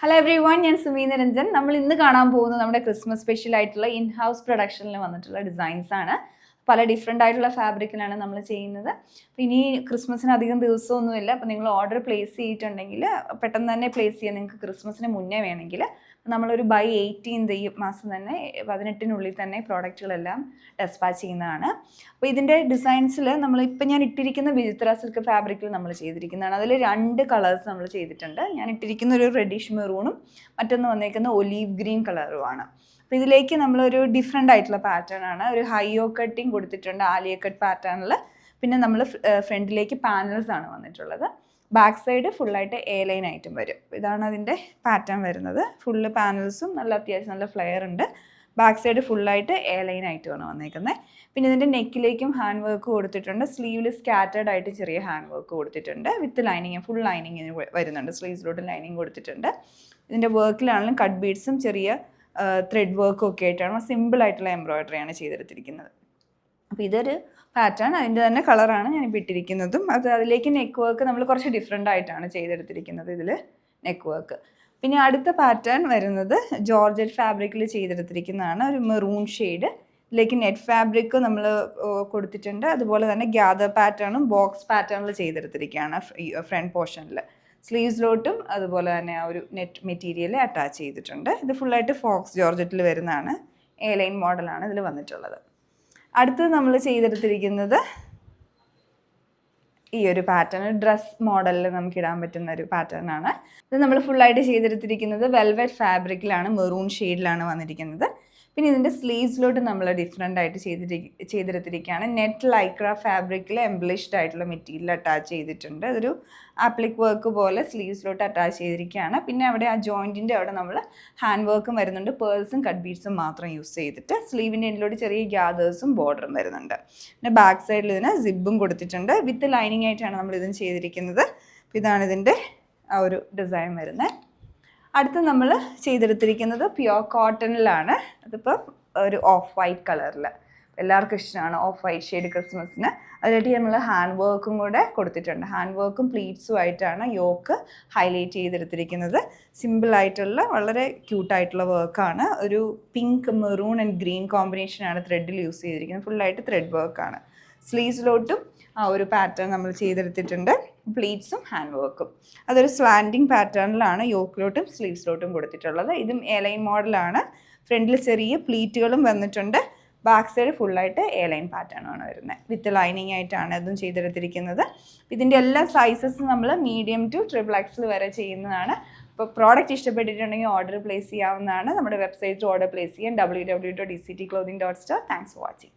Hello every one, ഞാൻ സുമി നിരഞ്ജൻ. നമ്മൾ ഇന്ന് കാണാൻ പോകുന്നത് നമ്മുടെ ക്രിസ്മസ് സ്പെഷ്യൽ ആയിട്ടുള്ള ഇൻ ഹൗസ് പ്രൊഡക്ഷനിൽ വന്നിട്ടുള്ള ഡിസൈൻസ് ആണ്. പല ഡിഫറെൻ്റ് ആയിട്ടുള്ള ഫാബ്രിക്കിലാണ് നമ്മൾ ചെയ്യുന്നത്. അപ്പോൾ ഇനി ക്രിസ്മസിന് അധികം ദിവസമൊന്നുമില്ല. അപ്പോൾ നിങ്ങൾ ഓർഡർ പ്ലേസ് ചെയ്തിട്ടുണ്ടെങ്കിൽ പെട്ടെന്ന് തന്നെ പ്ലേസ് ചെയ്യാം. നിങ്ങൾക്ക് ക്രിസ്മസിന് മുന്നേ വേണമെങ്കിൽ നമ്മളൊരു ബൈ 18 ഈ മാസം തന്നെ 18-നുള്ളിൽ തന്നെ പ്രോഡക്റ്റുകളെല്ലാം ഡെസ്പാച്ച് ചെയ്യുന്നതാണ്. അപ്പോൾ ഇതിൻ്റെ ഡിസൈൻസിൽ നമ്മളിപ്പോൾ ഞാൻ ഇട്ടിരിക്കുന്ന വിചിത്ര സിൽക്ക് ഫാബ്രിക്കിൽ നമ്മൾ ചെയ്തിരിക്കുന്നതാണ്. അതിൽ 2 കളേഴ്സ് നമ്മൾ ചെയ്തിട്ടുണ്ട്. ഞാൻ ഇട്ടിരിക്കുന്ന ഒരു റെഡിഷ് മെറൂണും മറ്റൊന്ന് വന്നേക്കുന്ന ഒലീവ് ഗ്രീൻ കളറുമാണ്. അപ്പോൾ ഇതിലേക്ക് നമ്മളൊരു ഡിഫറെൻ്റ് ആയിട്ടുള്ള പാറ്റേൺ ആണ്. ഒരു ഹൈയോ കട്ടിങ് കൊടുത്തിട്ടുണ്ട്, ആലിയ കട്ട് പാറ്റേണിൽ. പിന്നെ നമ്മൾ ഫ്രണ്ടിലേക്ക് പാനൽസ് ആണ് വന്നിട്ടുള്ളത്. ബാക്ക് സൈഡ് ഫുള്ളായിട്ട് എ ലൈൻ ആയിട്ടും വരും. ഇതാണ് അതിൻ്റെ പാറ്റേൺ വരുന്നത്. ഫുള്ള് പാനൽസും അത്യാവശ്യം നല്ല ഫ്ലെയർ ഉണ്ട്. ബാക്ക് സൈഡ് ഫുള്ളായിട്ട് എ ലൈൻ ആയിട്ടുമാണ് വന്നേക്കുന്നത്. പിന്നെ ഇതിൻ്റെ നെക്കിലേക്കും ഹാൻഡ് വർക്ക് കൊടുത്തിട്ടുണ്ട്. സ്ലീവിൽ സ്കാറ്റേഡ് ആയിട്ട് ചെറിയ ഹാൻഡ് വർക്ക് കൊടുത്തിട്ടുണ്ട്. വിത്ത് ലൈനിങ്, ഫുൾ ലൈനിങ് വരുന്നുണ്ട്. സ്ലീവ്സിലോട്ട് ലൈനിങ് കൊടുത്തിട്ടുണ്ട്. ഇതിൻ്റെ വർക്കിലാണെങ്കിലും കട്ട് ബീഡ്സും ചെറിയ ത്രെഡ് വർക്കും ഒക്കെ ആയിട്ടാണ് സിമ്പിളായിട്ടുള്ള എംബ്രോയിഡറിയാണ് ചെയ്തെടുത്തിരിക്കുന്നത്. അപ്പോൾ ഇതൊരു പാറ്റേൺ, അതിൻ്റെ തന്നെ കളറാണ് ഞാനിപ്പോൾ ഇട്ടിരിക്കുന്നതും. അതിലേക്ക് നെക്ക് വർക്ക് നമ്മൾ കുറച്ച് ഡിഫറെൻ്റ് ആയിട്ടാണ് ചെയ്തെടുത്തിരിക്കുന്നത് ഇതിൽ നെക്ക് വർക്ക്. പിന്നെ അടുത്ത പാറ്റേൺ വരുന്നത് ജോർജറ്റ് ഫാബ്രിക്കിൽ ചെയ്തെടുത്തിരിക്കുന്നതാണ്. ഒരു മെറൂൺ ഷെയ്ഡ്. ഇതിലേക്ക് നെറ്റ് ഫാബ്രിക് നമ്മൾ കൊടുത്തിട്ടുണ്ട്. അതുപോലെ തന്നെ ഗ്യാദർ പാറ്റേണും ബോക്സ് പാറ്റേണിൽ ചെയ്തെടുത്തിരിക്കുകയാണ് ഫ്രണ്ട് പോർഷനിൽ. സ്ലീവ്സിലോട്ടും അതുപോലെ തന്നെ ആ ഒരു നെറ്റ് മെറ്റീരിയൽ അറ്റാച്ച് ചെയ്തിട്ടുണ്ട്. ഇത് ഫുള്ളായിട്ട് ഫോക്സ് ജോർജറ്റിൽ വരുന്നതാണ്. എ ലൈൻ മോഡലാണ് ഇതിൽ വന്നിട്ടുള്ളത്. അടുത്തത് നമ്മൾ ചെയ്തെടുത്തിരിക്കുന്നത് ഈ ഒരു പാറ്റേൺ, ഡ്രസ് മോഡലിൽ നമുക്ക് ഇടാൻ പറ്റുന്ന ഒരു പാറ്റേൺ ആണ്. ഇത് നമ്മൾ ഫുള്ളായിട്ട് ചെയ്തെടുത്തിരിക്കുന്നത് വെൽവെറ്റ് ഫാബ്രിക്കിലാണ്, മെറൂൺ ഷെയ്ഡിലാണ് വന്നിരിക്കുന്നത്. പിന്നെ ഇതിൻ്റെ സ്ലീവ്സിലോട്ട് നമ്മൾ ഡിഫറെൻ്റ് ആയിട്ട് ചെയ്തെടുത്തിരിക്കുകയാണ്. നെറ്റ് ലൈക്ര ഫാബ്രിക്കിൽ എംബ്ലിഷ്ഡ് ആയിട്ടുള്ള മെറ്റീരിയൽ അറ്റാച്ച് ചെയ്തിട്ടുണ്ട്. അതൊരു ആപ്ലിക് വർക്ക് പോലെ സ്ലീവ്സിലോട്ട് അറ്റാച്ച് ചെയ്തിരിക്കുകയാണ്. പിന്നെ അവിടെ ആ ജോയിൻറ്റിൻ്റെ അവിടെ നമ്മൾ ഹാൻഡ് വർക്കും വരുന്നുണ്ട്. പേൾസും കട്ട് ബീഡ്സും മാത്രം യൂസ് ചെയ്തിട്ട് സ്ലീവിൻ്റെ എൻഡിലോട്ട് ചെറിയ ഗ്യാദേഴ്സും ബോർഡറും വരുന്നുണ്ട്. പിന്നെ ബാക്ക് സൈഡിൽ ഇതിന് സിബും കൊടുത്തിട്ടുണ്ട്. വിത്ത് ലൈനിങ് ആയിട്ടാണ് നമ്മൾ ഇതും ചെയ്തിരിക്കുന്നത്. ഇതാണ് ഇതിൻ്റെ ആ ഒരു ഡിസൈൻ വരുന്നത്. അടുത്ത് നമ്മൾ ചെയ്തെടുത്തിരിക്കുന്നത് പ്യുവർ കോട്ടണിലാണ്. അതിപ്പോൾ ഒരു ഓഫ് വൈറ്റ് കളറിൽ, എല്ലാവർക്കും ഇഷ്ടമാണ് ഓഫ് വൈറ്റ് ഷെയ്ഡ് ക്രിസ്മസിന്. അതിലായിട്ട് നമ്മൾ ഹാൻഡ് വർക്കും കൂടെ കൊടുത്തിട്ടുണ്ട്. ഹാൻഡ് വർക്കും പ്ലീറ്റ്സും ആയിട്ടാണ് യോക്ക് ഹൈലൈറ്റ് ചെയ്തെടുത്തിരിക്കുന്നത്. സിമ്പിളായിട്ടുള്ള വളരെ ക്യൂട്ടായിട്ടുള്ള വർക്കാണ്. ഒരു പിങ്ക്, മെറൂൺ ആൻഡ് ഗ്രീൻ കോമ്പിനേഷനാണ് ത്രെഡിൽ യൂസ് ചെയ്തിരിക്കുന്നത്. ഫുള്ളായിട്ട് ത്രെഡ് വർക്കാണ്. സ്ലീവ്സിലോട്ടും ആ ഒരു പാറ്റേൺ നമ്മൾ ചെയ്തെടുത്തിട്ടുണ്ട്. പ്ലീറ്റ്സും ഹാൻഡ് വർക്കും. അതൊരു സ്ലാൻഡിങ് പാറ്റേണിലാണ് യോക്കിലോട്ടും സ്ലീവ്സിലോട്ടും കൊടുത്തിട്ടുള്ളത്. ഇതും എ ലൈൻ മോഡലാണ്. ഫ്രണ്ടിൽ ചെറിയ പ്ലീറ്റുകളും വന്നിട്ടുണ്ട്. ബാക്ക് സൈഡ് ഫുള്ളായിട്ട് എ ലൈൻ പാറ്റേൺ ആണ് വരുന്നത്. വിത്ത് ലൈനിങ് ആയിട്ടാണ് അതും ചെയ്തെടുത്തിരിക്കുന്നത്. ഇതിൻ്റെ എല്ലാ സൈസസും നമ്മൾ മീഡിയം ടു XXL വരെ ചെയ്യുന്നതാണ്. അപ്പോൾ പ്രോഡക്റ്റ് ഇഷ്ടപ്പെട്ടിട്ടുണ്ടെങ്കിൽ ഓർഡർ പ്ലേസ് ചെയ്യാവുന്നതാണ്. നമ്മുടെ വെബ്സൈറ്റിൽ ഓർഡർ പ്ലേസ് ചെയ്യാൻ www.dctclothing.store. Thanks for watching.